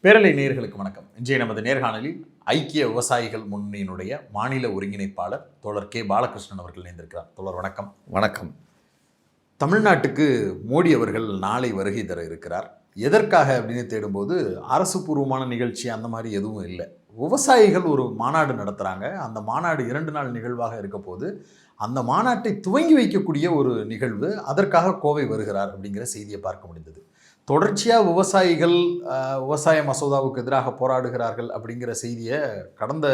பேரலை நேயர்களுக்கு வணக்கம். இன்றைய நமது நேர்காணலில் ஐக்கிய விவசாயிகள் முன்னணியினுடைய மாநில ஒருங்கிணைப்பாளர் தோழர் கே பாலகிருஷ்ணன் அவர்கள் இணைந்திருக்கிறார். தோழர் வணக்கம். வணக்கம். தமிழ்நாட்டுக்கு மோடி அவர்கள் நாளை வருகை தர இருக்கிறார். எதற்காக அப்படின்னு தேடும்போது அரசு பூர்வமான நிகழ்ச்சி அந்த மாதிரி எதுவும் இல்லை. விவசாயிகள் ஒரு மாநாடு நடத்துகிறாங்க. அந்த மாநாடு 2 நாள் நிகழ்வாக இருக்க போது அந்த மாநாட்டை துவங்கி வைக்கக்கூடிய ஒரு நிகழ்வு, அதற்காக கோவை வருகிறார் அப்படிங்கிற செய்தியை பார்க்க முடிந்தது. தொடர்ச்சியாக விவசாயிகள் விவசாய மசோதாவுக்கு எதிராக போராடுகிறார்கள் அப்படிங்கிற செய்தியை கடந்த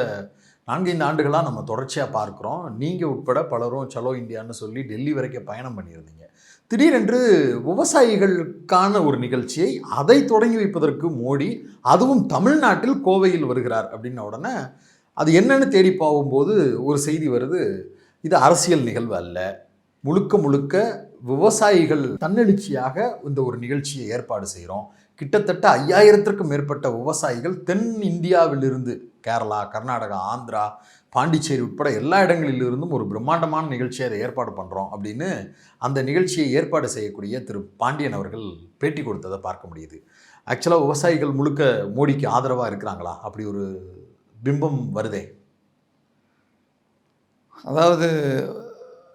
4-5 ஆண்டுகளாக நம்ம தொடர்ச்சியாக பார்க்குறோம். நீங்கள் உட்பட பலரும் சலோ இந்தியான்னு சொல்லி டெல்லி வரைக்கும் பயணம் பண்ணியிருந்தீங்க. திடீரென்று விவசாயிகளுக்கான ஒரு நிகழ்ச்சியை அதை தொடங்கி வைப்பதற்கு மோடி, அதுவும் தமிழ்நாட்டில் கோவையில் வருகிறார் அப்படின்ன உடனே அது என்னன்னு தேடி போகும்போது ஒரு செய்தி வருது. இது அரசியல் நிகழ்வு அல்ல, முழுக்க முழுக்க விவசாயிகள் தன்னெழுச்சியாக இந்த ஒரு நிகழ்ச்சியை ஏற்பாடு செய்கிறோம். கிட்டத்தட்ட 5000த்திற்கும் மேற்பட்ட விவசாயிகள் தென் இந்தியாவிலிருந்து கேரளா, கர்நாடகா, ஆந்திரா, பாண்டிச்சேரி உட்பட எல்லா இடங்களிலிருந்தும் ஒரு பிரம்மாண்டமான நிகழ்ச்சியை அதை ஏற்பாடு பண்ணுறோம் அப்படின்னு அந்த நிகழ்ச்சியை ஏற்பாடு செய்யக்கூடிய திரு பாண்டியன் அவர்கள் பேட்டி கொடுத்ததை பார்க்க முடியுது. ஆக்சுவலாக விவசாயிகள் முழுக்க மோடிக்கு ஆதரவாக இருக்கிறாங்களா? அப்படி ஒரு பிம்பம் வருதே. அதாவது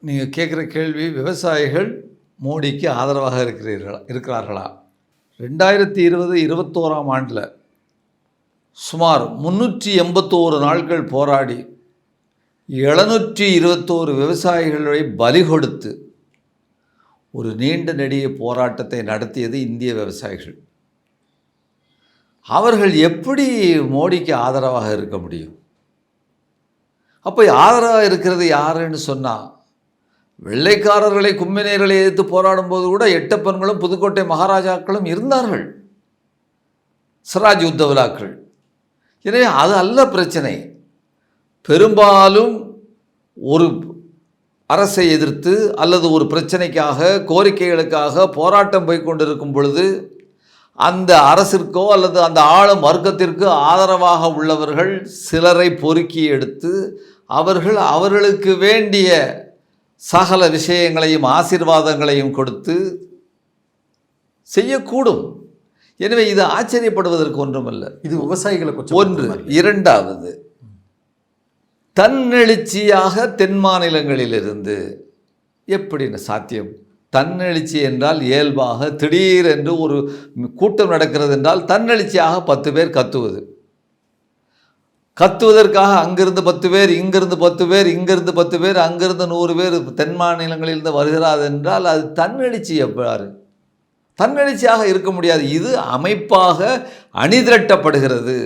நீங்கள் கேட்குற கேள்வி, விவசாயிகள் மோடிக்கு ஆதரவாக இருக்கிறார்களா? 2020-21 ஆண்டில் சுமார் 381 நாட்கள் போராடி 721 விவசாயிகளை பலி கொடுத்து ஒரு நீண்ட நெடிய போராட்டத்தை நடத்தியது இந்திய விவசாயிகள். அவர்கள் எப்படி மோடிக்கு ஆதரவாக இருக்க முடியும்? அப்போ ஆதரவாக இருக்கிறது யாருன்னு சொன்னால், வெள்ளைக்காரர்களை கும்பினர்களை எதிர்த்து போராடும்போது கூட எட்டப்பன்களும் புதுக்கோட்டை மகாராஜாக்களும் இருந்தார்கள், சிராஜ் உத்தவ்லாக்கள். எனவே அது அல்ல பிரச்சனை. பெரும்பாலும் ஒரு அரசை எதிர்த்து அல்லது ஒரு பிரச்சனைக்காக, கோரிக்கைகளுக்காக போராட்டம் போய்கொண்டிருக்கும் பொழுது அந்த அரசிற்கோ அல்லது அந்த ஆளும் வர்க்கத்திற்கு ஆதரவாக உள்ளவர்கள் சிலரை பொறுக்கி எடுத்து அவர்களுக்கு வேண்டிய சகல விஷயங்களையும் ஆசீர்வாதங்களையும் கொடுத்து செய்யக்கூடும். எனவே இது ஆச்சரியப்படுவதற்கு ஒன்றுமல்ல. இது விவசாயிகளுக்கு ஒன்று. இரண்டாவது, தன்னெழுச்சியாக தென் மாநிலங்களிலிருந்து எப்படி சாத்தியம்? தன்னெழுச்சி என்றால் இயல்பாக திடீரென்று ஒரு கூட்டம் நடக்கிறது என்றால் தன்னெழுச்சியாக 10 பேர் கத்துவதற்காக அங்கிருந்து 10 பேர், இங்கிருந்து 10 பேர், இங்கிருந்து 10 பேர், அங்கிருந்து 100 பேர் தென் மாநிலங்களிலிருந்து வருகிறார் என்றால் அது தன்னெழுச்சி எவ்வாறு? தன்னெழுச்சியாக இருக்க முடியாது. இது அமைப்பாக அணிதிரட்டப்படுகிறது.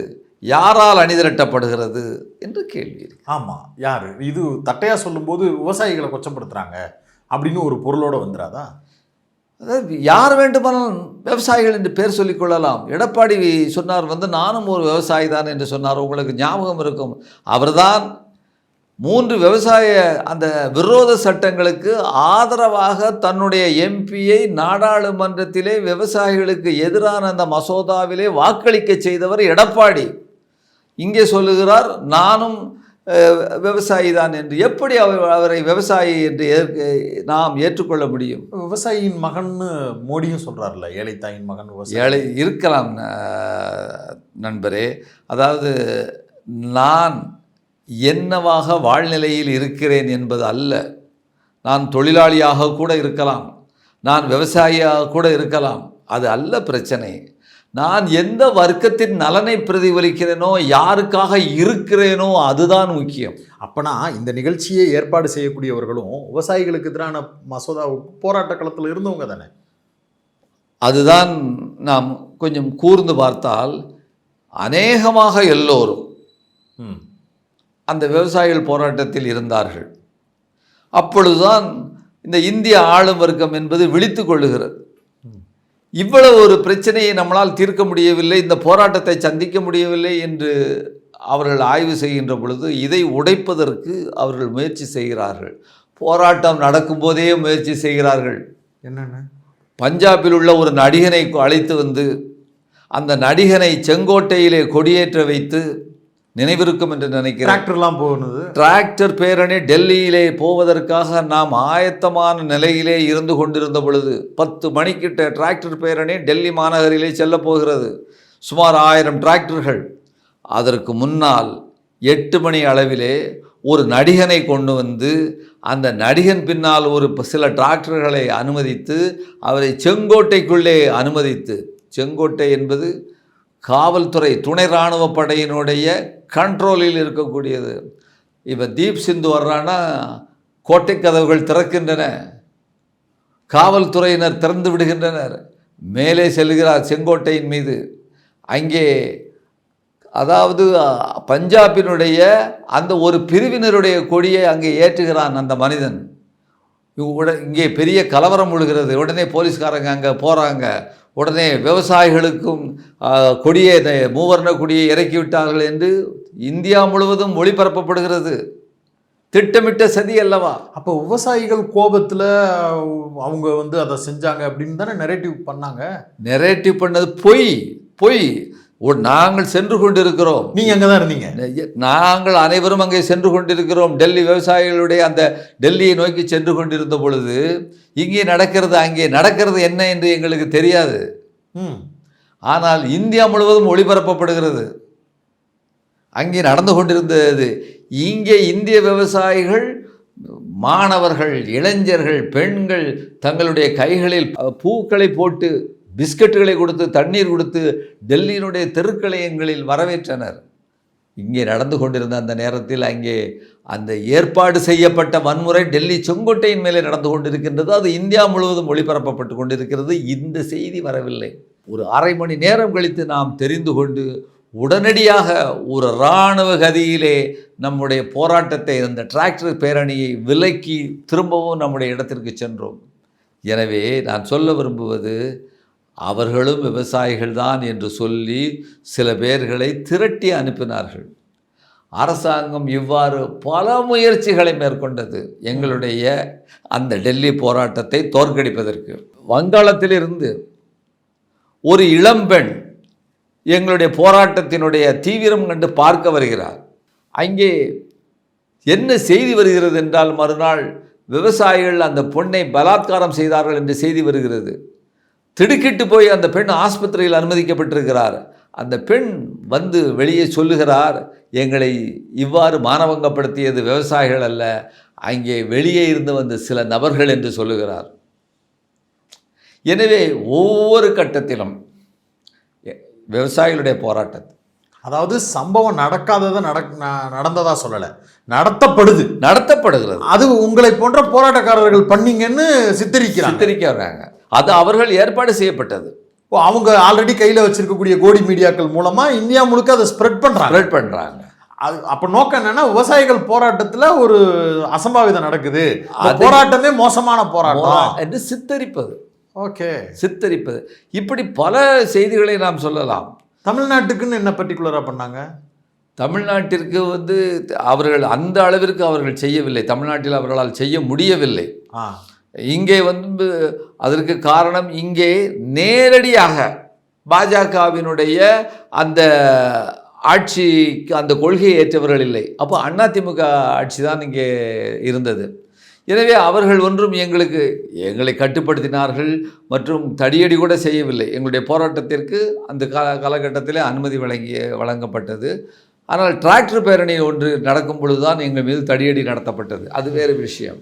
யாரால் அணிதிரட்டப்படுகிறது என்று கேள்வி. ஆமாம், யார்? இது தட்டையாக சொல்லும்போது விவசாயிகளை கொச்சப்படுத்துகிறாங்க அப்படின்னு ஒரு பொருளோடு வந்துடாதா? அதாவது யார் வேண்டுமானாலும் விவசாயிகள் என்று பேர் சொல்லிக்கொள்ளலாம். எடப்பாடி சொன்னார் நானும் ஒரு விவசாயி தான் என்று சொன்னார். உங்களுக்கு ஞாபகம் இருக்கும், அவர்தான் 3 விவசாய அந்த விரோத சட்டங்களுக்கு ஆதரவாக தன்னுடைய எம்பியை நாடாளுமன்றத்திலே விவசாயிகளுக்கு எதிரான அந்த மசோதாவிலே வாக்களிக்க செய்தவர் எடப்பாடி. இங்கே சொல்லுகிறார் நானும் விவசாயி தான் என்று. எப்படி அவரை விவசாயி என்று நாம் ஏற்றுக்கொள்ள முடியும்? விவசாயியின் மகன்னு மோடியும் சொல்கிறார்ல, ஏழை தாயின் மகன். ஏழை இருக்கலாம் நண்பரே. அதாவது நான் என்னவாக வாழ்நிலையில் இருக்கிறேன் என்பது அல்ல. நான் தொழிலாளியாக கூட இருக்கலாம், நான் விவசாயியாக கூட இருக்கலாம், அது அல்ல பிரச்சனை. நான் எந்த வர்க்கத்தின் நலனை பிரதிபலிக்கிறேனோ, யாருக்காக இருக்கிறேனோ அதுதான் முக்கியம். அப்போனா இந்த நிகழ்ச்சியை ஏற்பாடு செய்யக்கூடியவர்களும் விவசாயிகளுக்கு எதிரான மசோதா போராட்ட களத்தில் இருந்தவங்க தானே? அதுதான் நாம் கொஞ்சம் கூர்ந்து பார்த்தால் அநேகமாக எல்லோரும் அந்த விவசாயிகள் போராட்டத்தில் இருந்தார்கள். அப்பொழுதுதான் இந்த இந்திய ஆளும் வர்க்கம் என்பது விழித்து கொள்ளுகிறது. இவ்வளவு ஒரு பிரச்சனையை நம்மளால் தீர்க்க முடியவில்லை, இந்த போராட்டத்தை சந்திக்க முடியவில்லை என்று அவர்கள் ஆய்வு செய்கின்ற பொழுது இதை உடைப்பதற்கு அவர்கள் முயற்சி செய்கிறார்கள். போராட்டம் நடக்கும்போதே முயற்சி செய்கிறார்கள். என்னென்ன? பஞ்சாபில் உள்ள ஒரு நடிகனை அழைத்து அந்த நடிகனை செங்கோட்டையிலே கொடியேற்ற வைத்து, நினைவிருக்கும் என்று நினைக்கிறேன், டிராக்டர்லாம் போனது, டிராக்டர் பேரணி டெல்லியிலே போவதற்காக நாம் ஆயத்தமான நிலையிலே இருந்து கொண்டிருந்த பொழுது 10 மணிக்கிட்ட டிராக்டர் பேரணி டெல்லி மாநகரிலே செல்ல போகிறது. சுமார் 1000 டிராக்டர்கள். அதற்கு முன்னால் 8 மணி அளவிலே ஒரு நடிகனை கொண்டு வந்து அந்த நடிகன் பின்னால் ஒரு சில டிராக்டர்களை அனுமதித்து அவரை செங்கோட்டைக்குள்ளே அனுமதித்து, செங்கோட்டை என்பது காவல்துறை துணை இராணுவ படையினுடைய கண்ட்ரோலில் இருக்கக்கூடியது. இப்போ தீப் சிந்து வர்றான்னா கோட்டை கதவுகள் திறக்கின்றன, காவல்துறையினர் திறந்து விடுகின்றனர். மேலே செல்கிறார் செங்கோட்டையின் மீது. அங்கே அதாவது பஞ்சாபினுடைய அந்த ஒரு பிரிவினருடைய கொடியை அங்கே ஏற்றுகிறான் அந்த மனிதன். இங்கே பெரிய கலவரம் விழுகிறது. உடனே போலீஸ்காரங்க அங்கே போகிறாங்க. உடனே விவசாயிகளுக்கும் கொடியை, மூவர்ண கொடியை இறக்கிவிட்டார்கள் என்று இந்தியா முழுவதும் ஒளிபரப்பப்படுகிறது. திட்டமிட்ட சதி அல்லவா? அப்போ விவசாயிகள் கோபத்தில் அவங்க வந்து அதை செஞ்சாங்க அப்படின்னு தானே நெரேட்டிவ் பண்ணாங்க. நெரேட்டிவ் பண்ணது பொய். நாங்கள் சென்று கொண்டிருக்கிறோம். நீங்க அங்கே தான் இருந்தீங்க. நாங்கள் அனைவரும் அங்கே சென்று கொண்டிருக்கிறோம். டெல்லி விவசாயிகளுடைய அந்த டெல்லியை நோக்கி சென்று கொண்டிருந்த பொழுது இங்கே நடக்கிறது அங்கே நடக்கிறது என்ன என்று எங்களுக்கு தெரியாது. ஆனால் இந்தியா முழுவதும் ஒளிபரப்பப்படுகிறது. அங்கே நடந்து கொண்டிருந்தது. இங்கே இந்திய விவசாயிகள், மாணவர்கள், இளைஞர்கள், பெண்கள் தங்களுடைய கைகளில் பூக்களை போட்டு, பிஸ்கட்டுகளை கொடுத்து, தண்ணீர் கொடுத்து டெல்லியினுடைய தெருக்கலையங்களில் வரவேற்றனர். இங்கே நடந்து கொண்டிருந்த அந்த நேரத்தில் அங்கே அந்த ஏற்பாடு செய்யப்பட்ட வன்முறை டெல்லி செங்கோட்டையின் மேலே நடந்து கொண்டிருக்கின்றது. அது இந்தியா முழுவதும் ஒளிபரப்பப்பட்டு கொண்டிருக்கிறது. இந்த செய்தி வரவில்லை. ஒரு அரை மணி நேரம் கழித்து நாம் தெரிந்து கொண்டு உடனடியாக ஒரு இராணுவ கதியிலே நம்முடைய போராட்டத்தை, அந்த டிராக்டர் பேரணியை விலக்கி திரும்பவும் நம்முடைய இடத்திற்கு சென்றோம். எனவே நான் சொல்ல விரும்புவது, அவர்களும் விவசாயிகள்தான் என்று சொல்லி சில பேர்களை திரட்டி அனுப்பினார்கள். அரசாங்கம் இவ்வாறு பல முயற்சிகளை மேற்கொண்டது எங்களுடைய அந்த டெல்லி போராட்டத்தை தோற்கடிப்பதற்கு. வங்காளத்திலிருந்து ஒரு இளம்பெண் எங்களுடைய போராட்டத்தினுடைய தீவிரம் கண்டு பார்க்க வருகிறார். அங்கே என்ன செய்தி வருகிறது என்றால், மறுநாள் விவசாயிகள் அந்த பொண்ணை பலாத்காரம் செய்தார்கள் என்று செய்தி வருகிறது. திடுக்கிட்டு போய் அந்த பெண் ஆஸ்பத்திரியில் அனுமதிக்கப்பட்டிருக்கிறார். அந்த பெண் வந்து வெளியே சொல்லுகிறார், எங்களை இவ்வாறு மானவங்கப்படுத்தியது விவசாயிகள் அல்ல, அங்கே வெளியே இருந்து வந்த சில நபர்கள் என்று சொல்லுகிறார். எனவே ஒவ்வொரு கட்டத்திலும் விவசாயிகளுடைய போராட்டத்தை, அதாவது சம்பவம் நடக்காததை நடந்ததா சொல்லலை, நடத்தப்படுகிறது. அது உங்களை போன்ற போராட்டக்காரர்கள் பண்ணீங்கன்னு சித்தரிக்கிறாங்க. அது அவர்கள் ஏற்பாடு செய்யப்பட்டது. அவங்க ஆல்ரெடி கையில் வச்சிருக்கக்கூடிய கோடி மீடியாக்கள் மூலமா இந்தியா முழுக்க அதை ஸ்ப்ரெட் பண்றாங்க. அது அப்ப நோக்கம் என்னன்னா, விவசாயிகள் போராட்டத்தில் ஒரு அசம்பாவிதம் நடக்குது, போராட்டமே மோசமான போராட்டம் என்று சித்தரிப்பது. ஓகே, சித்தரிப்பது. இப்படி பல செய்திகளை நாம் சொல்லலாம். தமிழ்நாட்டுக்குன்னு என்ன பர்டிகுலராக பண்ணாங்க? தமிழ்நாட்டிற்கு வந்து அவர்கள் அந்த அளவிற்கு அவர்கள் செய்யவில்லை. தமிழ்நாட்டில் அவர்களால் செய்ய முடியவில்லை. இங்கே வந்து அதற்கு காரணம், இங்கே நேரடியாக பாஜகவினுடைய அந்த ஆட்சிக்கு அந்த கொள்கையை ஏற்றவர்கள் இல்லை. அப்போ அதிமுக ஆட்சி தான் இங்கே இருந்தது. எனவே அவர்கள் ஒன்றும் எங்களை கட்டுப்படுத்தினார்கள் மற்றும் தடியடி கூட செய்யவில்லை. எங்களுடைய போராட்டத்திற்கு அந்த காலகட்டத்தில் அனுமதி வழங்கப்பட்டது. ஆனால் டிராக்டர் பேரணி ஒன்று நடக்கும் பொழுதுதான் எங்கள் மீது தடியடி நடத்தப்பட்டது. அது வேறு விஷயம்.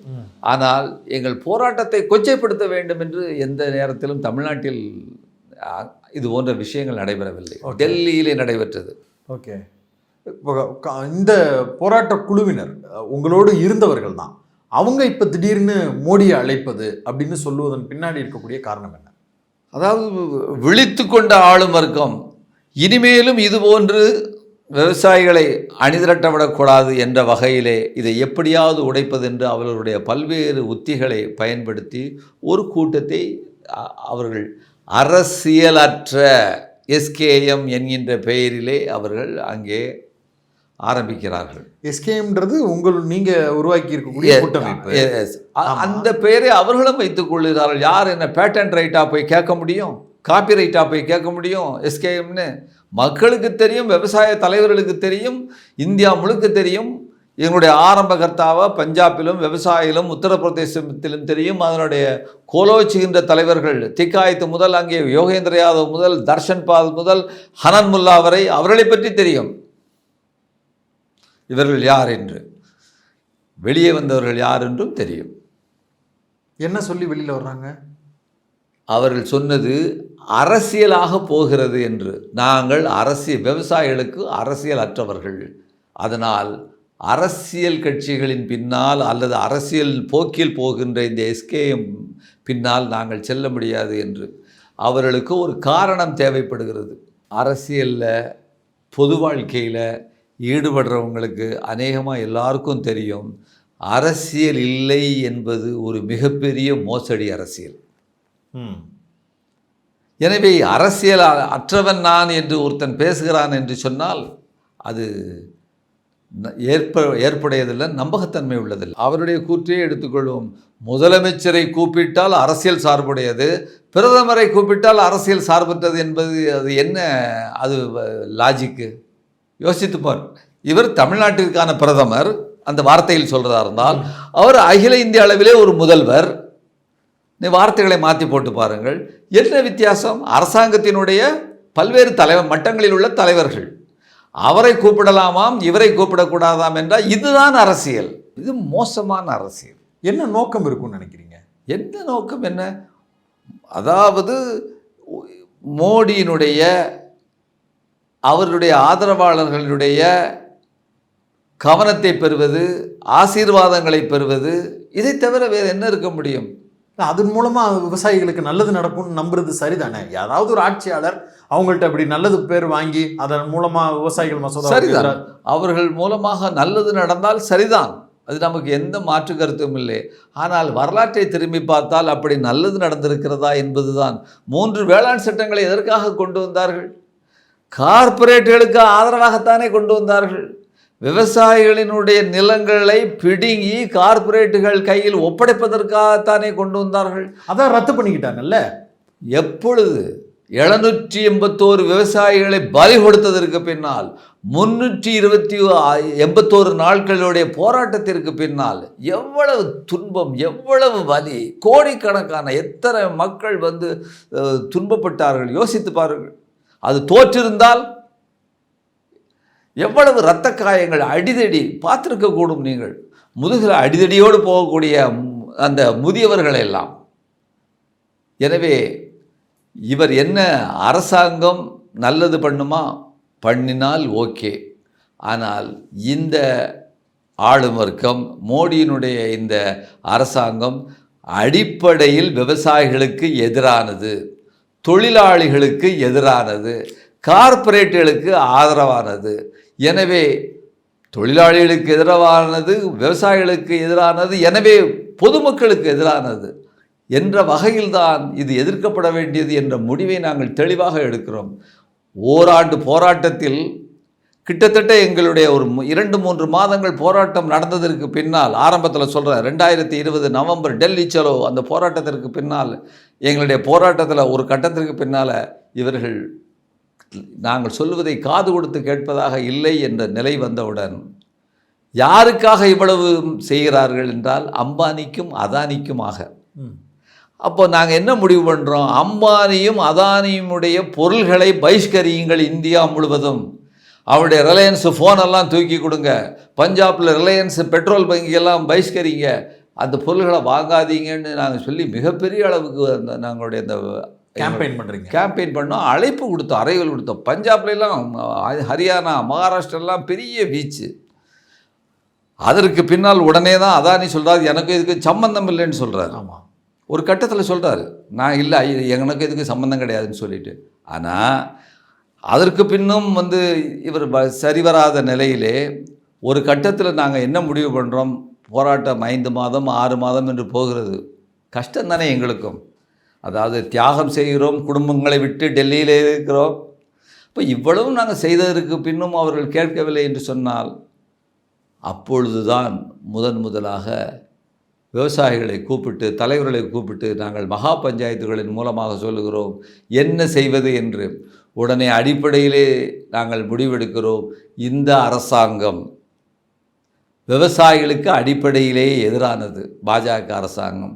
ஆனால் எங்கள் போராட்டத்தை கொச்சைப்படுத்த வேண்டும் என்று எந்த நேரத்திலும் தமிழ்நாட்டில் இது போன்ற விஷயங்கள் நடைபெறவில்லை. டெல்லியிலே நடைபெற்றது. ஓகே, இந்த போராட்ட குழுவினர் உங்களோடு இருந்தவர்கள் தான். அவங்க இப்போ திடீர்னு மோடியை அழைப்பது அப்படின்னு சொல்லுவதன் பின்னாடி இருக்கக்கூடிய காரணம் என்ன? அதாவது விழித்து கொண்ட ஆளும் வர்க்கம் இனிமேலும் இதுபோன்று விவசாயிகளை அணிதிரட்டவிடக்கூடாது என்ற வகையிலே இதை எப்படியாவது உடைப்பது என்று அவர்களுடைய பல்வேறு உத்திகளை பயன்படுத்தி ஒரு கூட்டத்தை அவர்கள் அரசியலற்ற எஸ்கேஎம் என்கின்ற பெயரிலே அவர்கள் அங்கே ஆரம்பிக்கிறார்கள். எஸ்கேஎம்ன்றது நீங்கள் உருவாக்கி இருக்கக்கூடிய கூட்டமைப்பு. அந்த பெயரை அவர்களும் வைத்துக் கொள்கிறார்கள். யார் என்ன பேட்டன்ட் ரைட்டாக போய் கேட்க முடியும், காப்பி ரைட்டாக போய் கேட்க முடியும்? எஸ்கேஎம்னு மக்களுக்கு தெரியும், விவசாய தலைவர்களுக்கு தெரியும், இந்தியா முழுக்க தெரியும். எங்களுடைய ஆரம்ப கர்த்தாவை பஞ்சாபிலும் விவசாயிலும் உத்தரப்பிரதேசத்திலும் தெரியும். அதனுடைய கோலோச்சுகின்ற தலைவர்கள் திக்காயத்து முதல் அங்கே யோகேந்திர யாதவ் முதல் தர்ஷன் பால் முதல் ஹனன் முல்லா வரை அவர்களை பற்றி தெரியும். இவர்கள் யார் என்று, வெளியே வந்தவர்கள் யார் என்றும் தெரியும். என்ன சொல்லி வெளியில் வர்றாங்க? அவர்கள் சொன்னது அரசியலாக போகிறது என்று. நாங்கள் விவசாயிகளுக்கு அரசியல் அற்றவர்கள், அதனால் அரசியல் கட்சிகளின் பின்னால் அல்லது அரசியல் போக்கில் போகின்ற இந்த எஸ்கேஎம் பின்னால் நாங்கள் செல்ல முடியாது என்று. அவர்களுக்கு ஒரு காரணம் தேவைப்படுகிறது. அரசியலில் பொது வாழ்க்கையில் ஈடுபடுறவங்களுக்கு அநேகமாக எல்லாருக்கும் தெரியும், அரசியல் இல்லை என்பது ஒரு மிகப்பெரிய மோசடி அரசியல். எனவே அரசியல் அற்றவன் நான் என்று ஒருத்தன் பேசுகிறான் என்று சொன்னால் அது ஏற்புடையதில்லை, நம்பகத்தன்மை உள்ளதில்லை. அவருடைய கூற்றையே எடுத்துக்கொள்வோம். முதலமைச்சரை கூப்பிட்டால் அரசியல் சார்புடையது, பிரதமரை கூப்பிட்டால் அரசியல் சார்பற்றது என்பது அது என்ன? அது லாஜிக்கு யோசித்துப்பார். இவர் தமிழ்நாட்டிற்கான பிரதமர், அந்த வார்த்தையில் சொல்கிறதா இருந்தால் அவர் அகில இந்திய அளவிலே ஒரு முதல்வர். வார்த்தைகளை மாற்றி போட்டு பாருங்கள், என்ன வித்தியாசம்? அரசாங்கத்தினுடைய பல்வேறு மட்டங்களில் உள்ள தலைவர்கள், அவரை கூப்பிடலாமாம் இவரை கூப்பிடக்கூடாதாம் என்றால் இதுதான் அரசியல். இது மோசமான அரசியல். என்ன நோக்கம் இருக்கும்னு நினைக்கிறீங்க? என்ன நோக்கம் என்ன? அதாவது மோடியினுடைய அவருடைய ஆதரவாளர்களுடைய கவனத்தை பெறுவது, ஆசீர்வாதங்களை பெறுவது, இதை தவிர வேறு என்ன இருக்க முடியும்? அதன் மூலமாக விவசாயிகளுக்கு நல்லது நடக்கும்னு நம்புறது சரிதானே? யாராவது ஒரு ஆட்சியாளர் அவங்கள்ட்ட அப்படி நல்லது பேர் வாங்கி அதன் மூலமாக விவசாயிகள் மசோதா சரிதான், அவர்கள் மூலமாக நல்லது நடந்தால் சரிதான், அது நமக்கு எந்த மாற்று கருத்தும் இல்லை. ஆனால் வரலாற்றை திரும்பி பார்த்தால் அப்படி நல்லது நடந்திருக்கிறதா என்பதுதான். 3 வேளாண் சட்டங்களை எதற்காக கொண்டு வந்தார்கள்? கார்ப்பரேட்டுகளுக்கு ஆதரவாகத்தானே கொண்டு வந்தார்கள். விவசாயிகளினுடைய நிலங்களை பிடுங்கி கார்ப்பரேட்டுகள் கையில் ஒப்படைப்பதற்காகத்தானே கொண்டு வந்தார்கள். அதான் ரத்து பண்ணிக்கிட்டாங்கல்ல. எப்பொழுது 781 விவசாயிகளை பலி கொடுத்ததற்கு பின்னால், 381 நாட்களுடைய போராட்டத்திற்கு பின்னால் எவ்வளவு துன்பம், எவ்வளவு வலி, கோடிக்கணக்கான எத்தனை மக்கள் வந்து துன்பப்பட்டார்கள் யோசித்து பாருங்கள். அது தோற்றிருந்தால் எவ்வளவு இரத்த காயங்கள், அடிதடி பார்த்துருக்கக்கூடும். நீங்கள் முதுகில் அடிதடியோடு போகக்கூடிய அந்த முதியவர்கள் எல்லாம். எனவே இவர் என்ன, அரசாங்கம் நல்லது பண்ணுமா? பண்ணினால் ஓகே. ஆனால் இந்த ஆளும் வர்க்கம், மோடியினுடைய இந்த அரசாங்கம் அடிப்படையில் விவசாயிகளுக்கு எதிரானது, தொழிலாளிகளுக்கு எதிரானது, கார்ப்பரேட்டுகளுக்கு ஆதரவானது. எனவே தொழிலாளிகளுக்கு எதிரானது, விவசாயிகளுக்கு எதிரானது, எனவே பொதுமக்களுக்கு எதிரானது என்ற வகையில்தான் இது எதிர்க்கப்பட வேண்டியது என்ற முடிவை நாங்கள் தெளிவாக எடுக்கிறோம். ஓராண்டு போராட்டத்தில் கிட்டத்தட்ட எங்களுடைய ஒரு 2-3 மாதங்கள் போராட்டம் நடந்ததற்கு பின்னால், ஆரம்பத்தில் சொல்கிறேன் 2020 நவம்பர் டெல்லி சலோ, அந்த போராட்டத்திற்கு பின்னால், எங்களுடைய போராட்டத்தில் ஒரு கட்டத்திற்கு பின்னால் இவர்கள் நாங்கள் சொல்லுவதை காது கொடுத்து கேட்பதாக இல்லை என்ற நிலை வந்தவுடன், யாருக்காக இவ்வளவு செய்கிறார்கள் என்றால் அம்பானிக்கும் அதானிக்குமாக. அப்போ நாங்கள் என்ன முடிவு பண்ணுறோம்? அம்பானியும் அதானியுடைய பொருள்களை பகிஷ்கரியுங்கள் இந்தியா முழுவதும். அவருடைய ரிலையன்ஸு ஃபோனெல்லாம் தூக்கி கொடுங்க, பஞ்சாபில் ரிலையன்ஸு பெட்ரோல் பங்கியெல்லாம் பகிஷ்கரிங்க, அந்த பொருள்களை வாங்காதீங்கன்னு நாங்கள் சொல்லி மிகப்பெரிய அளவுக்கு அந்த நாங்களுடைய அந்த கேம்பெயின் பண்ணோம். அழைப்பு கொடுத்தோம், அறைகள் கொடுத்தோம். பஞ்சாப்லாம், ஹரியானா, மகாராஷ்டிரெல்லாம் பெரிய வீச்சு. அதற்கு பின்னால் உடனே தான் அதானி சொல்கிறார் எனக்கு இதுக்கு சம்பந்தம் இல்லைன்னு சொல்கிறார். ஆமாம், ஒரு கட்டத்தில் சொல்கிறாரு நான் இல்லை, எனக்கு இதுக்கு சம்பந்தம் கிடையாதுன்னு சொல்லிட்டு. ஆனால் அதற்கு பின்னும் வந்து இவர் சரிவராத நிலையிலே ஒரு கட்டத்தில் நாங்கள் என்ன முடிவு பண்ணுறோம்? போராட்டம் 5 மாதம் 6 மாதம் என்று போகிறது. கஷ்டம் தானே எங்களுக்கும். அதாவது தியாகம் செய்கிறோம், குடும்பங்களை விட்டு டெல்லியில் இருக்கிறோம். இப்போ இவ்வளவும் நாங்கள் செய்ததற்கு பின்னும் அவர்கள் கேட்கவில்லை என்று சொன்னால், அப்பொழுதுதான் முதலாக விவசாயிகளை கூப்பிட்டு, தலைவர்களை கூப்பிட்டு நாங்கள் மகா பஞ்சாயத்துகளின் மூலமாக சொல்லுகிறோம் என்ன செய்வது என்று. உடனே அடிப்படையிலே நாங்கள் முடிவெடுக்கிறோம், இந்த அரசாங்கம் விவசாயிகளுக்கு அடிப்படையிலேயே எதிரானது பாஜக அரசாங்கம்.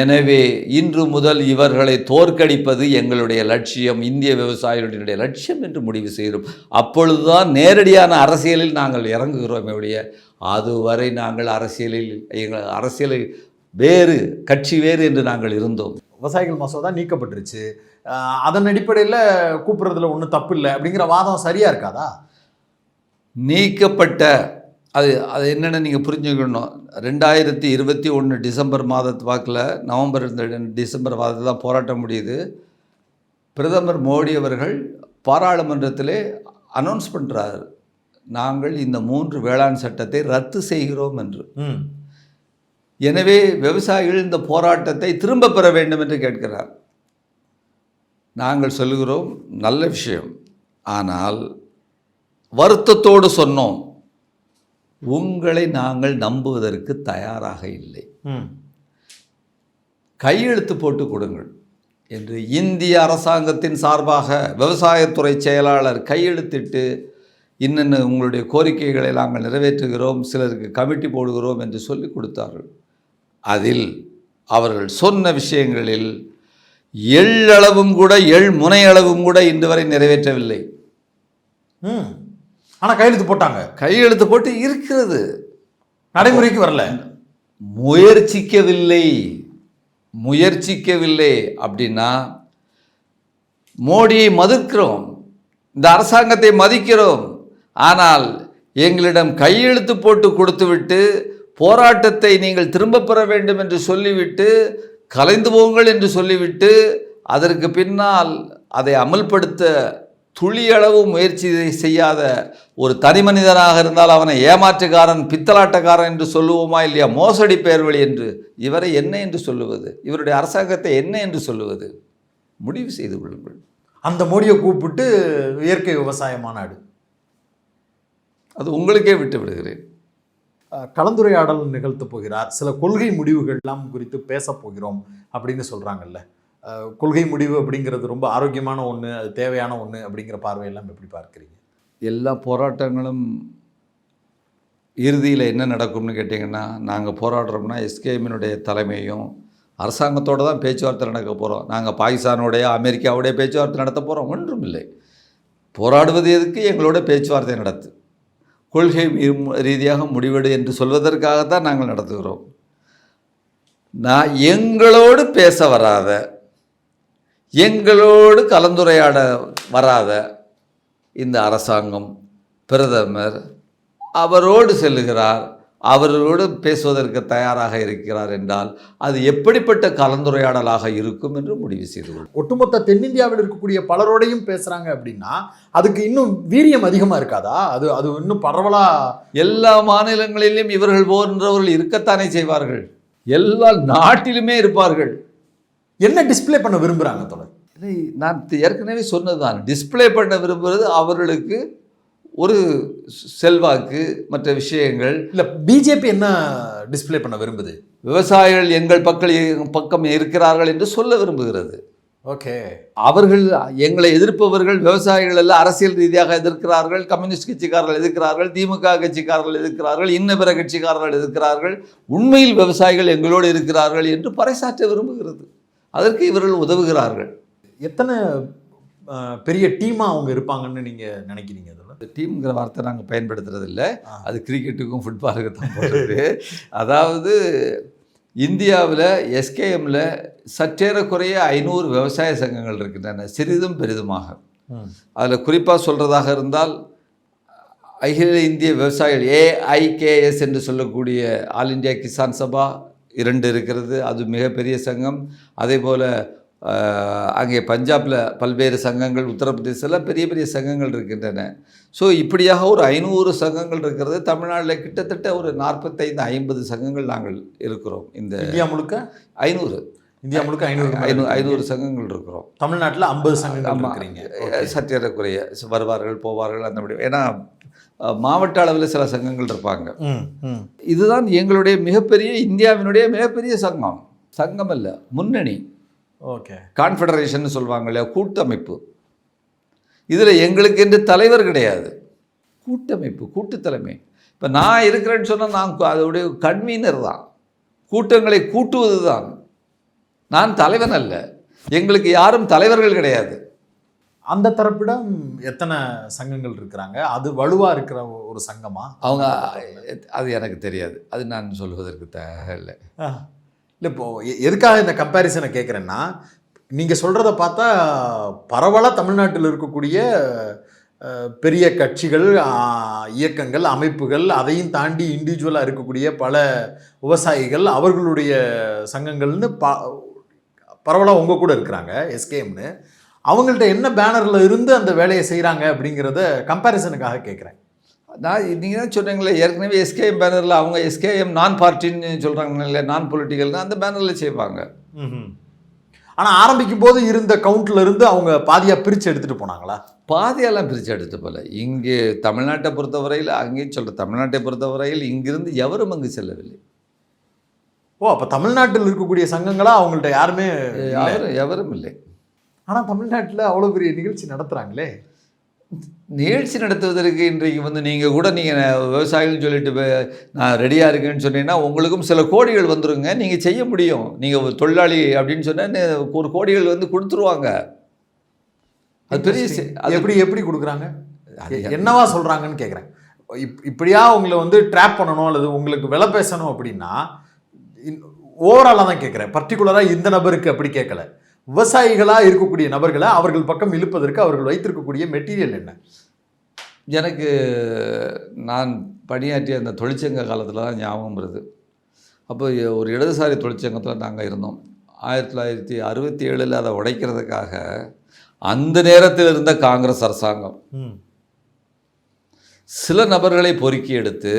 எனவே இன்று முதல் இவர்களை தோற்கடிப்பது எங்களுடைய லட்சியம், இந்திய விவசாயிகளுடைய லட்சியம் என்று முடிவு செய்கிறோம். அப்பொழுதுதான் நேரடியான அரசியலில் நாங்கள் இறங்குகிறோமே ஒழிய அதுவரை நாங்கள் எங்கள் அரசியலில் வேறு கட்சி வேறு என்று நாங்கள் இருந்தோம். விவசாயிகள் மசோதா நீக்கப்பட்டுருச்சு, அதன் அடிப்படையில் கூப்பிடுறதுல ஒன்றும் தப்பு இல்லை அப்படிங்கிற வாதம் சரியா இருக்காதா? நீக்கப்பட்ட அது என்னென்னு நீங்கள் புரிஞ்சுக்கணும். 2021 டிசம்பர் மாதத்து வாக்கில் நவம்பர் டிசம்பர் மாதத்தில் தான் போராட்டம் முடியுது. பிரதமர் மோடி அவர்கள் பாராளுமன்றத்திலே அனௌன்ஸ் பண்ணுறார், நாங்கள் இந்த 3 வேளாண் சட்டத்தை ரத்து செய்கிறோம் என்று. எனவே விவசாயிகள் இந்த போராட்டத்தை திரும்ப பெற வேண்டும் என்று கேட்கிறார். நாங்கள் சொல்லுகிறோம், நல்ல விஷயம், ஆனால் வருத்தத்தோடு சொன்னோம், உங்களை நாங்கள் நம்புவதற்கு தயாராக இல்லை, கையெழுத்து போட்டு கொடுங்கள் என்று இந்திய அரசாங்கத்தின் சார்பாக விவசாயத்துறை செயலாளர் கையெழுத்திட்டு இன்னென்ன உங்களுடைய கோரிக்கைகளை நாங்கள் நிறைவேற்றுகிறோம், சிலருக்கு கமிட்டி போடுகிறோம் என்று சொல்லி கொடுத்தார்கள். அதில் அவர்கள் சொன்ன விஷயங்களில் எள்ளளவும் கூட முனையளவும் கூட இன்று வரை நிறைவேற்றவில்லை. ஆனால் கையெழுத்து போட்டாங்க, கையெழுத்து போட்டு இருக்கிறது, நடைமுறைக்கு வரல, முயற்சிக்கவில்லை. அப்படின்னா மோடியை மதிக்கிறோம், இந்த அரசாங்கத்தை மதிக்கிறோம், ஆனால் எங்களிடம் கையெழுத்து போட்டு கொடுத்துவிட்டு போராட்டத்தை நீங்கள் திரும்ப பெற வேண்டும் என்று சொல்லிவிட்டு கலைந்து போங்கள் என்று சொல்லிவிட்டு அதற்கு பின்னால் அதை அமல்படுத்த துளியளவு முயற்சி செய்யாத ஒரு தனி மனிதனாக இருந்தால் அவனை ஏமாற்றுக்காரன், பித்தலாட்டக்காரன் என்று சொல்லுவோமா இல்லையா? மோசடி பேர்வழி என்று இவரை என்ன என்று சொல்லுவது? இவருடைய அரசாங்கத்தை என்ன என்று சொல்லுவது? முடிவு செய்து கொள்ளுங்கள். அந்த மோடியை கூப்பிட்டு இயற்கை விவசாய மாநாடு, அது உங்களுக்கே விட்டு விடுகிறேன். கலந்துரையாடல் நிகழ்த்த போகிறார், சில கொள்கை முடிவுகள் எல்லாம் குறித்து பேச போகிறோம் அப்படின்னு சொல்கிறாங்கல்ல. கொள்கை முடிவு அப்படிங்கிறது ரொம்ப ஆரோக்கியமான ஒன்று, அது தேவையான ஒன்று அப்படிங்கிற பார்வையெல்லாம் எப்படி பார்க்குறீங்க? எல்லா போராட்டங்களும் இறுதியில் என்ன நடக்கும்னு கேட்டிங்கன்னா, நாங்கள் போராடுறோம்னா எஸ்கேஎம்னுடைய தலைமையும் அரசாங்கத்தோடு தான் பேச்சுவார்த்தை நடக்க போகிறோம். நாங்கள் பாகிஸ்தானுடைய அமெரிக்காவுடைய பேச்சுவார்த்தை நடத்த போகிறோம், ஒன்றும் இல்லை. போராடுவது எதுக்கு? எங்களோட பேச்சுவார்த்தை நடத்து, கொள்கை ரீதியாக முடிவெடு என்று சொல்வதற்காகத்தான் நாங்கள் நடத்துகிறோம். எங்களோடு பேச வராத, எங்களோடு கலந்துரையாட வராத இந்த அரசாங்கம், பிரதமர் அவரோடு செல்லுகிறார், அவர்களோடு பேசுவதற்கு தயாராக இருக்கிறார் என்றால் அது எப்படிப்பட்ட கலந்துரையாடலாக இருக்கும் என்று முடிவு செய்து கொள்ளும். ஒட்டுமொத்த தென்னிந்தியாவில் இருக்கக்கூடிய பலரோடையும் பேசுகிறாங்க அப்படின்னா அதுக்கு இன்னும் வீரியம் அதிகமாக இருக்காதா? அது இன்னும் பரவலாக எல்லா மாநிலங்களிலும் இவர்கள் போன்றவர்கள் இருக்கத்தானே செய்வார்கள், எல்லா நாட்டிலுமே இருப்பார்கள். என்ன டிஸ்பிளே பண்ண விரும்புகிறாங்க தொடர்? இல்லை, நான் ஏற்கனவே சொன்னதுதான், டிஸ்பிளே பண்ண விரும்புகிறது அவர்களுக்கு ஒரு செல்வாக்கு, மற்ற விஷயங்கள். இல்லை, பிஜேபி என்ன டிஸ்பிளே பண்ண விரும்புது? விவசாயிகள் எங்கள் பக்கம் இருக்கிறார்கள் என்று சொல்ல விரும்புகிறது. ஓகே, அவர்கள் எங்களை எதிர்ப்பவர்கள் விவசாயிகள் எல்லாம் அரசியல் ரீதியாக எதிர்க்கிறார்கள், கம்யூனிஸ்ட் கட்சிக்காரர்கள் எதிர்க்கிறார்கள், திமுக கட்சிக்காரர்கள் எதிர்க்கிறார்கள், இன்ன பிற கட்சிக்காரர்கள் எதிர்க்கிறார்கள், உண்மையில் விவசாயிகள் எங்களோடு இருக்கிறார்கள் என்று பறைசாற்ற விரும்புகிறது. அதற்கு இவர்கள் உதவுகிறார்கள். எத்தனை பெரிய டீமாக அவங்க இருப்பாங்கன்னு நீங்கள் நினைக்கிறீங்க? அதில் டீம்ங்கிற வார்த்தை நாங்கள் பயன்படுத்துறதில்லை, அது கிரிக்கெட்டுக்கும் ஃபுட்பாலுக்கு தான் போடுறது. அதாவது இந்தியாவில் எஸ்கேஎம்மில் சற்றேறக்குறைய 500 விவசாய சங்கங்கள் இருக்கின்றன, சிறிதும் பெரிதுமாக. அதில் குறிப்பாக சொல்கிறதாக இருந்தால் அகில இந்திய விவசாயிகள் AIKS என்று சொல்லக்கூடிய ஆல் இந்தியா கிசான் சபா 2 இருக்கிறது, அது மிகப்பெரிய சங்கம். அதே போல் அங்கே பஞ்சாபில் பல்வேறு சங்கங்கள், உத்தரப்பிரதேசத்தில் பெரிய பெரிய சங்கங்கள் இருக்கின்றன. ஸோ இப்படியாக ஒரு 500 சங்கங்கள் இருக்கிறது. தமிழ்நாட்டில் கிட்டத்தட்ட ஒரு 45-50 சங்கங்கள் நாங்கள் இருக்கிறோம். இந்த இந்தியா முழுக்க 500, இந்தியா முழுக்க 500 சங்கங்கள் இருக்கிறோம். தமிழ்நாட்டில் 50 சங்கங்கள் சற்றேறக்குறைய வருவார்கள் போவார்கள் அந்த முடிவு. ஏன்னா மாவட்ட அளவில் சில சங்கங்கள் இருப்பாங்க. இதுதான் எங்களுடைய மிகப்பெரிய, இந்தியாவினுடைய மிகப்பெரிய சங்கம் அல்ல, முன்னணி. ஓகே, கான்ஃபெடரேஷன் சொல்லுவாங்க இல்லையா, கூட்டமைப்பு. இதில் எங்களுக்கு என்று தலைவர் கிடையாது, கூட்டமைப்பு, கூட்டு தலைமை. இப்போ நான் இருக்கிறேன்னு சொன்னால் நான் அதோடைய கன்வீனர் தான், கூட்டங்களை கூட்டுவது தான். நான் தலைவன் அல்ல, எங்களுக்கு யாரும் தலைவர்கள் கிடையாது. அந்த தரப்பிடம் எத்தனை சங்கங்கள் இருக்கிறாங்க? அது வலுவா இருக்கிற ஒரு சங்கமா? அவங்க அது எனக்கு தெரியாது, அது நான் சொல்வதற்கு இல்லை. இல்லை, இப்போ எதுக்காக இந்த கம்பேரிசனை கேட்குறேன்னா, நீங்கள் சொல்கிறத பார்த்தா பரவலாக தமிழ்நாட்டில் இருக்கக்கூடிய பெரிய கட்சிகள், இயக்கங்கள், அமைப்புகள், அதையும் தாண்டி இண்டிவிஜுவலாக இருக்கக்கூடிய பல விவசாயிகள், அவர்களுடைய சங்கங்கள்னு பரவலாக உங்கள் கூட இருக்கிறாங்க எஸ்கேஎம்னு. அவங்கள்ட்ட என்ன பேனரில் இருந்து அந்த வேலையை செய்கிறாங்க அப்படிங்கிறத கம்பேரிசனுக்காக கேட்குறேன். நான் நீங்கள் தான் சொன்னீங்களே ஏற்கனவே எஸ்கேஎம் பேனரில், அவங்க எஸ்கேஎம் நான் பார்ட்டின்னு சொல்கிறாங்க இல்லை, நான் பொலிட்டிக்கல்னு அந்த பேனரில் செய்வாங்க. ஆனால் ஆரம்பிக்கும் போது இருந்த கவுண்ட்ல இருந்து அவங்க பாதியாக பிரித்து எடுத்துகிட்டு போனாங்களா? பாதியெல்லாம் பிரித்து எடுத்துட்டு போகல. இங்கே தமிழ்நாட்டை பொறுத்தவரையில், அங்கேயும் சொல்கிற தமிழ்நாட்டை பொறுத்தவரையில் இங்கிருந்து எவரும் அங்கு செல்லவில்லை. ஓ, அப்போ தமிழ்நாட்டில் இருக்கக்கூடிய சங்கங்களாக அவங்கள்ட்ட யாருமே எவரும் இல்லை. ஆனால் தமிழ்நாட்டில் அவ்வளோ பெரிய நிகழ்ச்சி நடத்துகிறாங்களே. நிகழ்ச்சி நடத்துவதற்கு இன்றைக்கு நீங்கள் கூட நீங்கள் விவசாயிகள்னு சொல்லிட்டு நான் ரெடியாக இருக்கேன்னு சொன்னீங்கன்னா உங்களுக்கும் சில கோடிகள் வந்துருங்க, நீங்கள் செய்ய முடியும். நீங்கள் ஒரு தொழிலாளி அப்படின்னு சொன்னால் ஒரு கோடிகள் கொடுத்துருவாங்க. அது பெரிய அது எப்படி கொடுக்குறாங்க, என்னவா சொல்கிறாங்கன்னு கேட்குறேன். இப்படியா உங்களை ட்ராப் பண்ணணும் அல்லது உங்களுக்கு விலை பேசணும் அப்படின்னா ஓவராலாக தான் கேட்குறேன். பர்டிகுலராக இந்த நபருக்கு அப்படி கேட்கல. விவசாயிகளாக இருக்கக்கூடிய நபர்களை அவர்கள் பக்கம் இழுப்பதற்கு அவர்கள் வைத்திருக்கக்கூடிய மெட்டீரியல் என்ன? எனக்கு நான் பணியாற்றிய அந்த தொழிற்சங்க காலத்தில் தான் ஞாபகம் வருது. அப்போ ஒரு இடதுசாரி தொழிற்சங்கத்தில் நாங்கள் இருந்தோம். 1967 அதை உடைக்கிறதுக்காக அந்த நேரத்தில் இருந்த காங்கிரஸ் அரசாங்கம் சில நபர்களை பொறுக்கி எடுத்து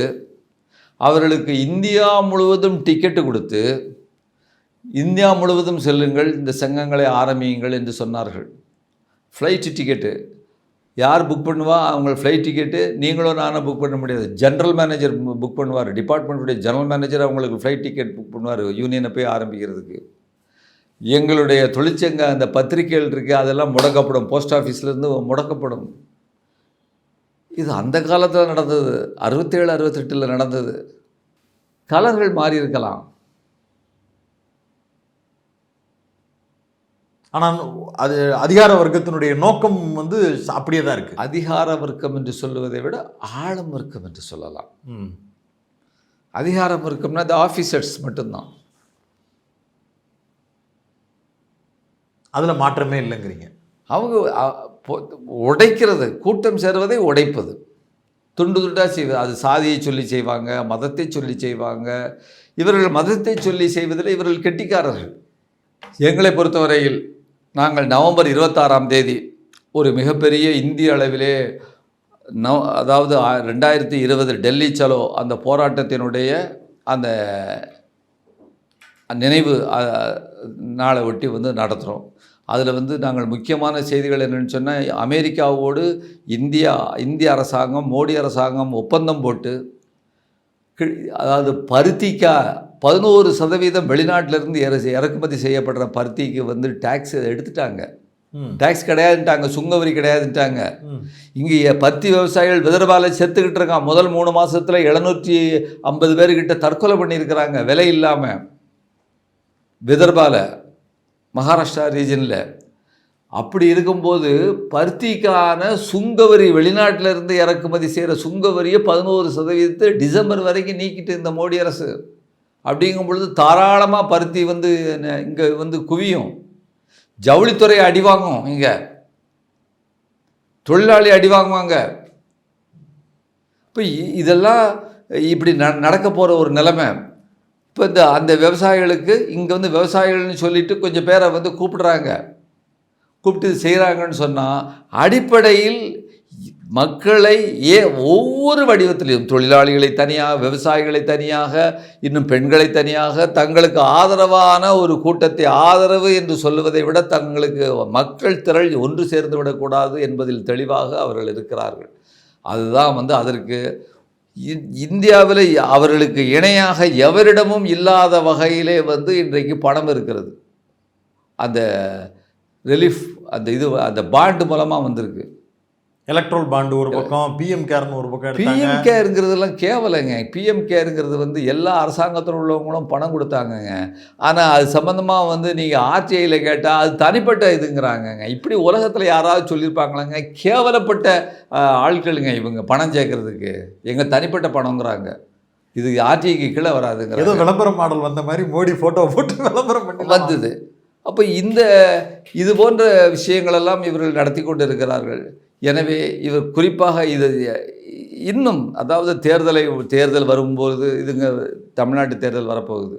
அவர்களுக்கு இந்தியா முழுவதும் டிக்கெட்டு கொடுத்து இந்தியா முழுவதும் செல்லுங்கள், இந்த சங்கங்களை ஆரம்பியுங்கள் என்று சொன்னார்கள். ஃப்ளைட்டு டிக்கெட்டு யார் புக் பண்ணுவா? அவங்க ஃப்ளைட் டிக்கெட்டு நீங்களும் நானும் புக் பண்ண முடியாது. ஜென்ரல் மேனேஜர் புக் பண்ணுவார், டிபார்ட்மெண்ட்டுடைய ஜெனரல் மேனேஜர் அவங்களுக்கு ஃப்ளைட் டிக்கெட் புக் பண்ணுவார் யூனியனை போய் ஆரம்பிக்கிறதுக்கு. எங்களுடைய தொழிற்சங்க அந்த பத்திரிகைகள் இருக்குது, அதெல்லாம் முடக்கப்படும், போஸ்ட் ஆஃபீஸ்லேருந்து முடக்கப்படும். இது அந்த காலத்தில் நடந்தது, 67 68 நடந்தது. கலர்கள் மாறி இருக்கலாம், ஆனால் அது அதிகார வர்க்கத்தினுடைய நோக்கம் அப்படியே தான் இருக்குது. அதிகார வர்க்கம் என்று சொல்லுவதை விட ஆளும் வர்க்கம் என்று சொல்லலாம். அதிகார வர்க்கம்னா அது ஆஃபீஸர்ஸ் மட்டும்தான், அதில் மாற்றமே இல்லைங்கிறீங்க. அவங்க உடைக்கிறது, கூட்டம் சேருவதை உடைப்பது, துண்டு துண்டாக செய்வது. அது சாதியை சொல்லி செய்வாங்க, மதத்தை சொல்லி செய்வாங்க. இவர்கள் மதத்தை சொல்லி செய்வதில் இவர்கள் கெட்டிக்காரர்கள். எங்களை பொறுத்தவரையில் நாங்கள் நவம்பர் 26ஆம் தேதி ஒரு மிகப்பெரிய இந்திய அளவிலே அதாவது 2020 டெல்லி சலோ அந்த போராட்டத்தினுடைய அந்த நினைவு நாளை ஒட்டி நடத்துகிறோம். அதில் நாங்கள் முக்கியமான செய்திகள் என்னென்னு சொன்னால், அமெரிக்காவோடு இந்திய அரசாங்கம், மோடி அரசாங்கம் ஒப்பந்தம் போட்டு, அதாவது பருத்திக்கா 11% வெளிநாட்டிலேருந்து இறக்குமதி செய்யப்படுற பருத்திக்கு டேக்ஸ் எடுத்துட்டாங்க. டேக்ஸ் கிடையாதுன்ட்டாங்க, சுங்கவரி கிடையாதுன்ட்டாங்க. இங்கே பருத்தி விவசாயிகள் விதர்பாவில் செத்துக்கிட்டு இருக்கான். முதல் 3 மாதத்தில் 750 பேர்கிட்ட தற்கொலை பண்ணியிருக்கிறாங்க விலை இல்லாமல். விதர்பாவில், மகாராஷ்டிரா ரீஜனில். அப்படி இருக்கும்போது பருத்திக்கான சுங்கவரி, வெளிநாட்டிலேருந்து இறக்குமதி செய்கிற சுங்கவரியை 11% டிசம்பர் வரைக்கும் நீக்கிட்டு இந்த மோடி அரசு. அப்படிங்கும் பொழுது தாராளமாக பருத்தி இங்கே குவியும். ஜவுளித்துறை அடி வாங்கும், இங்கே தொழிலாளி அடி வாங்குவாங்க. இப்போ இதெல்லாம் இப்படி நடக்க போகிற ஒரு நிலைமை. இப்போ அந்த விவசாயிகளுக்கு இங்கே விவசாயிகள்னு சொல்லிட்டு கொஞ்சம் பேரை கூப்பிடுறாங்க, கூப்பிட்டு செய்கிறாங்கன்னு சொன்னால், அடிப்படையில் மக்களை ஒவ்வொரு வடிவத்திலையும், தொழிலாளிகளை தனியாக, விவசாயிகளை தனியாக, இன்னும் பெண்களை தனியாக, தங்களுக்கு ஆதரவான ஒரு கூட்டத்தை ஆதரவு என்று சொல்லுவதை விட தங்களுக்கு மக்கள் திரள் ஒன்று சேர்ந்து விடக்கூடாது என்பதில் தெளிவாக அவர்கள் இருக்கிறார்கள். அதுதான் அதற்கு இந்தியாவில் அவர்களுக்கு இணையாக எவரிடமும் இல்லாத வகையிலே இன்றைக்கு பணம் இருக்கிறது. அந்த ரிலீஃப் அந்த பாண்டு மூலமாக வந்திருக்கு. எலக்ட்ரல் பாண்டு ஒரு பக்கம், பிஎம் கேர்னு ஒரு பக்கம் எடுத்தாங்க. பிஎம் கேருங்கிறதெல்லாம் கேவலைங்க. பிஎம் கேருங்கிறது வந்து எல்லா அரசாங்கத்தில் உள்ளவங்களும் பணம் கொடுத்தாங்கங்க. ஆனால் அது சம்மந்தமாக வந்து நீங்கள் ஆர்டிஐயில் கேட்டால் அது தனிப்பட்ட இதுங்கிறாங்கங்க. இப்படி உலகத்தில் யாராவது சொல்லியிருப்பாங்களாங்க? கேவலப்பட்ட ஆட்களுங்க இவங்க பணம் சேர்க்கறதுக்கு. எங்கள் தனிப்பட்ட பணங்கிறாங்க. இது ஆர்டிஐக்கு கீழே வராதுங்க. ஏதோ விளம்பர மாடல் வந்த மாதிரி மோடி ஃபோட்டோ போட்டு விளம்பரம் பண்ணி வந்தது. அப்போ இது போன்ற விஷயங்களெல்லாம் இவர்கள் நடத்தி கொண்டு இருக்கிறார்கள். எனவே இவர் குறிப்பாக இது இன்னும், அதாவது தேர்தல் வரும்போது, இதுங்க தமிழ்நாட்டு தேர்தல் வரப்போகுது.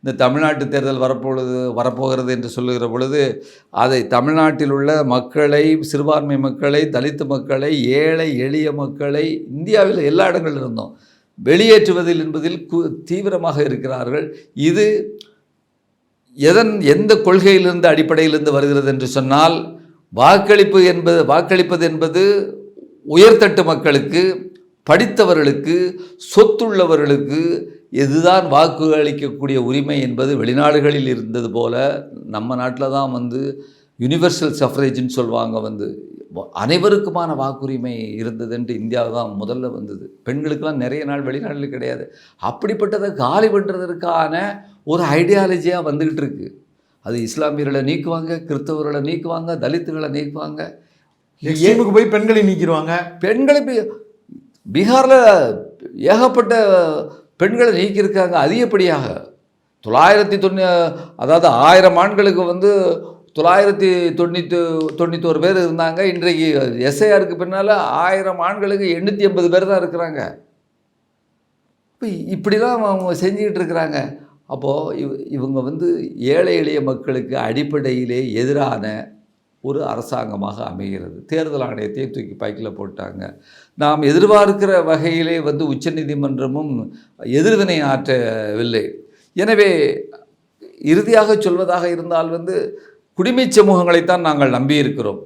இந்த தமிழ்நாட்டு தேர்தல் வரப்போகிறது என்று சொல்லுகிற பொழுது அதை தமிழ்நாட்டில் உள்ள மக்களை, சிறுபான்மை மக்களை, தலித்து மக்களை, ஏழை எளிய மக்களை இந்தியாவில் எல்லா இடங்களில் இருந்தோம் வெளியேற்றுவதில் என்பதில் தீவிரமாக இருக்கிறார்கள். இது எந்த கொள்கையிலிருந்து அடிப்படையிலிருந்து வருகிறது என்று சொன்னால், வாக்களிப்பது என்பது உயர்தட்டு மக்களுக்கு, படித்தவர்களுக்கு, சொத்துள்ளவர்களுக்கு இதுதான் வாக்கு அளிக்கக்கூடிய உரிமை என்பது வெளிநாடுகளில் இருந்தது போல நம்ம நாட்டில் தான் வந்து யூனிவர்சல் சஃப்ரேஜ்னு சொல்லுவாங்க. வந்து அனைவருக்குமான வாக்குரிமை இருந்தது என்று இந்தியாவில் தான் முதல்ல வந்தது. பெண்களுக்கெல்லாம் நிறைய நாள் வெளிநாட்டில் கிடையாது. அப்படிப்பட்டதை காலி பண்ணுறதற்கான ஒரு ஐடியாலஜியாக வந்துக்கிட்டு இருக்கு. அது இஸ்லாமியர்களை நீக்குவாங்க, கிறிஸ்தவர்களை நீக்குவாங்க, தலித்துகளை நீக்குவாங்க, எக்ஸ்ட்ரீமுக்கு போய் பெண்களை நீக்கிடுவாங்க. பெண்களை பீகாரில் ஏகப்பட்ட பெண்களை நீக்கியிருக்காங்க அதிகப்படியாக. 990, அதாவது 1000 ஆண்களுக்கு வந்து 991 பேர் இருந்தாங்க. இன்றைக்கு எஸ்ஐஆருக்கு பின்னால் 1000 ஆண்களுக்கு 880 பேர் தான் இருக்கிறாங்க. இப்போ இப்படி தான் அவங்க செஞ்சுக்கிட்டு இருக்கிறாங்க. அப்போது இவங்க வந்து ஏழை எளிய மக்களுக்கு அடிப்படையிலே எதிரான ஒரு அரசாங்கமாக அமைகிறது. தேர்தல் ஆணையத்தை தூக்கி பைக்கில் போட்டாங்க. நாம் எதிர்பார்க்கிற வகையிலே வந்து உச்சநீதிமன்றமும் எதிர்வினை ஆற்றவில்லை. எனவே இறுதியாக சொல்வதாக இருந்தால் வந்து குடிமைச் சமூகங்களைத்தான் நாங்கள் நம்பியிருக்கிறோம்.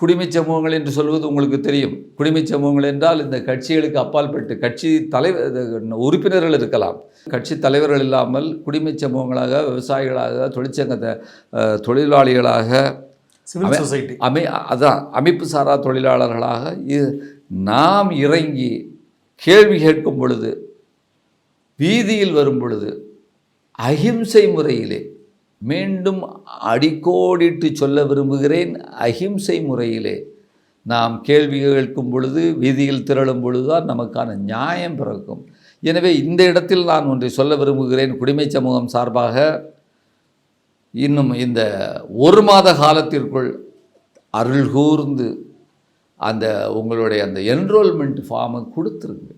குடிமைச் சமூகங்கள் என்று சொல்வது உங்களுக்கு தெரியும். குடிமைச் சமூகங்கள் என்றால் இந்த கட்சிகளுக்கு அப்பாற்பட்டு கட்சி உறுப்பினர்கள் இருக்கலாம், கட்சி தலைவர்கள் இல்லாமல் குடிமைச் சமூகங்களாக, விவசாயிகளாக, தொழிற்சங்க தொழிலாளிகளாக, சிவில் சொசைட்டி அமைப்பு சாரா தொழிலாளர்களாக நாம் இறங்கி கேள்வி கேட்கும் பொழுது, வீதியில் வரும் பொழுது அஹிம்சை முறையிலே, மீண்டும் அடிக்கோடிட்டு சொல்ல விரும்புகிறேன், அஹிம்சை முறையிலே நாம் கேள்வி கேட்கும் பொழுது, வீதியில் திரளும் பொழுது தான் நமக்கான நியாயம் பிறக்கும். எனவே இந்த இடத்தில் நான் ஒன்றை சொல்ல விரும்புகிறேன். குடிமைச் சமூகம் சார்பாக இன்னும் இந்த 1 மாத காலத்திற்குள் அருள் கூர்ந்து உங்களுடைய அந்த என்ரோல்மெண்ட் ஃபார்மை கொடுத்துருங்க.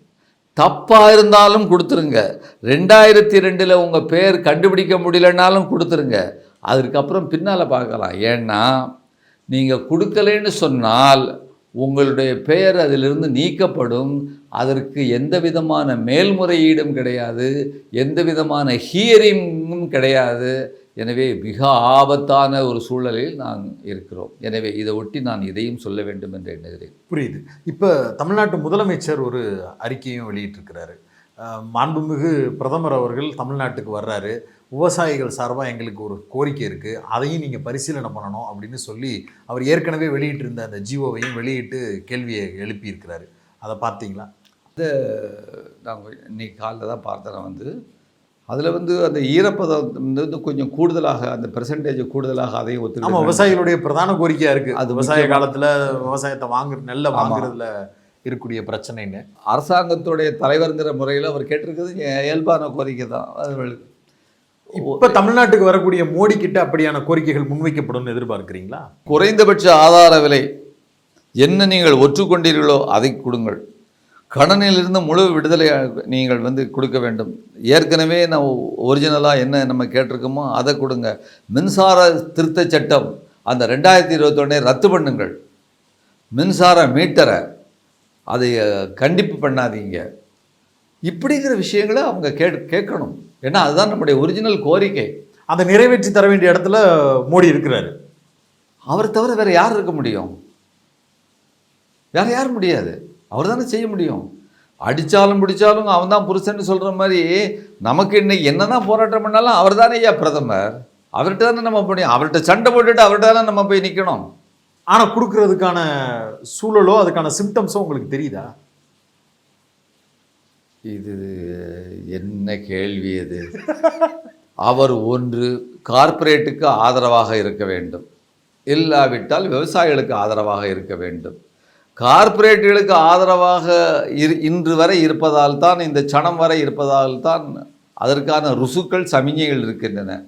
தப்பாக இருந்தாலும் கொடுத்துருங்க. 2002 உங்கள் பேர் கண்டுபிடிக்க முடியலன்னாலும் கொடுத்துருங்க. அதுக்கப்புறம் பின்னால் பார்க்கலாம். ஏன்னா நீங்கள் கொடுக்கலைன்னு சொன்னால் உங்களுடைய பெயர் அதிலிருந்து நீக்கப்படும். அதற்கு எந்த விதமான மேல்முறையீடும் கிடையாது, எந்த விதமான ஹியரிங்கும் கிடையாது. எனவே மிக ஆபத்தான ஒரு சூழலில் நான் இருக்கிறோம். எனவே இதை ஒட்டி நான் இதையும் சொல்ல வேண்டும் என்று எண்ணுகிறேன். புரியுது. இப்போ தமிழ்நாட்டு முதலமைச்சர் ஒரு அறிக்கையும் வெளியிட்டிருக்கிறாரு. மாண்புமிகு பிரதமர் அவர்கள் தமிழ்நாட்டுக்கு வர்றாரு, விவசாயிகள் சார்பாக எங்களுக்கு ஒரு கோரிக்கை இருக்குது, அதையும் நீங்கள் பரிசீலனை பண்ணணும் அப்படின்னு சொல்லி அவர் ஏற்கனவே வெளியிட்டிருந்த அந்த ஜிஓவையும் வெளியிட்டு கேள்வியை எழுப்பியிருக்கிறாரு. அதை பார்த்தீங்களா? நாங்கள் இன்னைக்கு காலையில் தான் பார்த்தேன். வந்து அதில் வந்து அந்த ஈரப்பதம் வந்து கொஞ்சம் கூடுதலாக, அந்த பெர்சன்டேஜ் கூடுதலாக அதையும் ஒத்துக்க. ஆமாம், விவசாயிகளுடைய பிரதான கோரிக்கையாக இருக்குது. அது விவசாய காலத்தில் விவசாயத்தை நெல்லை வாங்குறதுல இருக்கக்கூடிய பிரச்சனைன்னு அரசாங்கத்துடைய தலைவருங்கிற முறையில் அவர் கேட்டிருக்கிறது இயல்பான கோரிக்கை தான். அவர்களுக்கு இப்போ தமிழ்நாட்டுக்கு வரக்கூடிய மோடி கிட்ட அப்படியான கோரிக்கைகள் முன்வைக்கப்படும் எதிர்பார்க்குறீங்களா? குறைந்தபட்ச ஆதார விலை என்ன நீங்கள் ஒற்றுக்கொண்டீர்களோ அதை கொடுங்கள். கடனிலிருந்து முழு விடுதலை நீங்கள் வந்து கொடுக்க வேண்டும். ஏற்கனவே நான் ஒரிஜினலாக என்ன நம்ம கேட்டிருக்கோமோ அதை கொடுங்க. மின்சார திருத்த சட்டம் அந்த 2021 ரத்து பண்ணுங்கள். மின்சார மீட்டரை அதை கண்டிப்பு பண்ணாதீங்க. இப்படிங்கிற விஷயங்களை அவங்க கேட்கணும். ஏன்னா அதுதான் நம்முடைய ஒரிஜினல் கோரிக்கை. அதை நிறைவேற்றி தர வேண்டிய இடத்துல மோடி இருக்கிறாரு. அவர் தவிர வேறு யார் இருக்க முடியும்? வேறு யாரும் முடியாது. அவர் தானே செய்ய முடியும். அடித்தாலும் பிடிச்சாலும் அவன் தான் புருஷன்னு சொல்கிற மாதிரி நமக்கு இன்னைக்கு என்ன தான் போராட்டம் பண்ணாலும் அவர் தானே ஐயா பிரதமர். அவர்கிட்ட தானே நம்ம முடியும். அவர்கிட்ட சண்டை போட்டுட்டு அவர்கிட்ட தானே நம்ம போய் நிற்கணும். ஆனால் கொடுக்கறதுக்கான சூழலோ அதுக்கான சிம்டம்ஸோ உங்களுக்கு தெரியுதா? இது என்ன கேள்வி இது? அவர் ஒன்று கார்ப்பரேட்டுக்கு ஆதரவாக இருக்க வேண்டும், இல்லாவிட்டால் விவசாயிகளுக்கு ஆதரவாக இருக்க வேண்டும். கார்ப்பரேட்டுகளுக்கு ஆதரவாக இன்று வரை இருப்பதால் தான், இந்த சனம் வரை இருப்பதால் தான் அதற்கான ருசுக்கள் சமிஞைகள் இருக்கின்றன.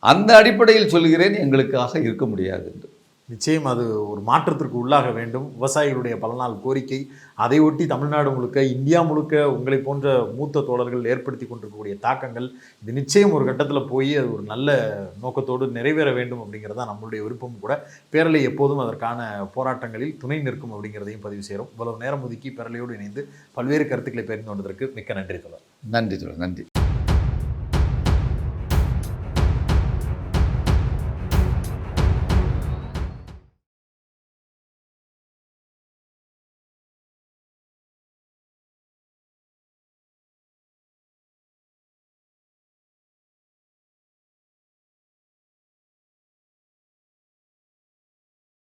அந்த அடிப்படையில் சொல்கிறேன், எங்களுக்காக இருக்க முடியாது என்று. நிச்சயம் அது ஒரு மாற்றத்திற்கு உள்ளாக வேண்டும். விவசாயிகளுடைய பல நாள் கோரிக்கை, அதை ஒட்டி தமிழ்நாடு முழுக்க, இந்தியா முழுக்க உங்களை போன்ற மூத்த தோழர்கள் ஏற்படுத்தி கொண்டிருக்கக்கூடிய தாக்கங்கள், இது நிச்சயம் ஒரு கட்டத்தில் போய் அது ஒரு நல்ல நோக்கத்தோடு நிறைவேற வேண்டும் அப்படிங்கிறது தான் நம்மளுடைய விருப்பமும் கூட. பேரலை எப்போதும் அதற்கான போராட்டங்களில் துணை நிற்கும் அப்படிங்கிறதையும் பதிவு செய்கிறோம். இவ்வளவு நேரம் ஒதுக்கி பேரலையோடு இணைந்து பல்வேறு கருத்துக்களை பகிர்ந்து கொண்டதற்கு மிக்க நன்றி தோழர். நன்றி தோழர், நன்றி.